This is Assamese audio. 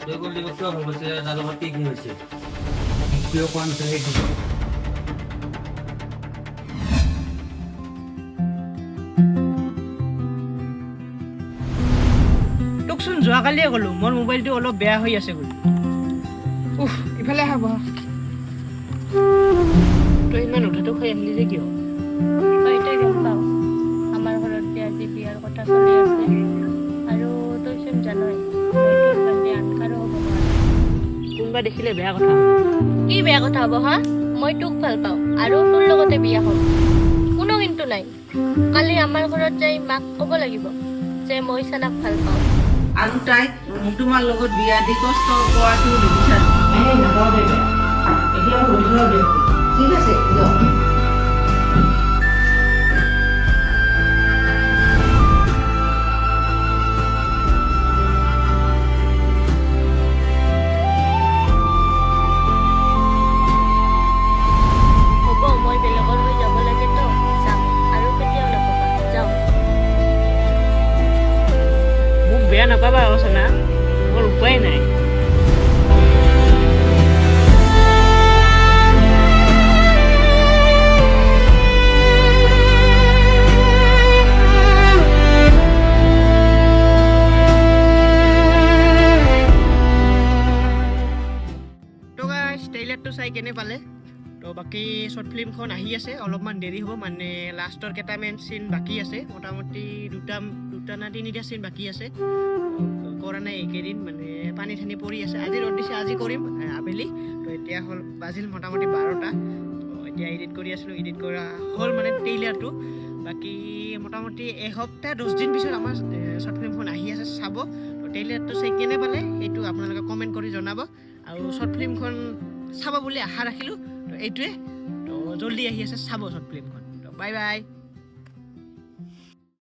তই কুলদীপক কিয় ভাল পাইছে তাৰ লগত কি হৈছে কিয় কোৱা নাছিল সেইটো তোকচোন যোৱাকালিয়ে ক'লো মোৰ মোবাইলটো অলপ বেয়া হৈ আছে বুলি ইফালে আহা বহা তই ইমান উঠাটো খাই আহিলি যে কিয় তই গম পাওঁ আমাৰ ঘৰত যে আজি বিয়াৰ কথা চলি আছে আৰু তইচোন জানই তোৰ বাৰ্থডে আনকাৰো হ'ব নোৱাৰে কোনোবা দেখিলে বেয়া কথা কি বেয়া কথা হ'ব হা মই তোক ভাল পাওঁ আৰু তোৰ লগতে বিয়া হ'ম কোনো কিন্তু নাই কালি আমাৰ ঘৰত যাই মাক ক'ব লাগিব যে মই চানাক ভাল পাওঁ আৰু তাই তোমাৰ লগত বিয়া দি কষ্ট কৰাটো নিবিচাৰো ঠিক আছে হ'ব মই বেলেগৰ হৈ যাব লাগেতো যাম আৰু কেতিয়াও নক'বা যাওঁ মোক বেয়া নাপাবা আলোচনা মোৰ উপায় নাই ট্ৰেইলাৰটো চাই কেনে পালে তো বাকী শ্বৰ্ট ফিল্মখন আহি আছে অলপমান দেৰি হ'ব মানে লাষ্টৰ কেইটামান চিন বাকী আছে মোটামুটি দুটা না তিনিটা চিন বাকী আছে কৰা নাই এইকেইদিন মানে পানী ঠানি পৰি আছে আজি ৰ'দ দিছে আজি কৰিম আবেলি তো এতিয়া হ'ল বাজিল মোটামুটি 12টা তো এতিয়া এডিট কৰি আছিলোঁ এডিট কৰা হ'ল মানে ট্ৰেইলাৰটো বাকী মোটামুটি এসপ্তাহ 10 দিন পিছত আমাৰ শ্বৰ্ট ফিল্মখন আহি আছে চাব তো ট্ৰেইলাৰটো চাই কেনে পালে সেইটো আপোনালোকে কমেণ্ট কৰি জনাব আৰু শ্বৰ্ট ফিল্মখন চাব বুলি আশা ৰাখিলোঁ তো এইটোৱে তো জল্দি আহি আছে চাব শ্বৰ্ট ফিল্মখন তো বাই বাই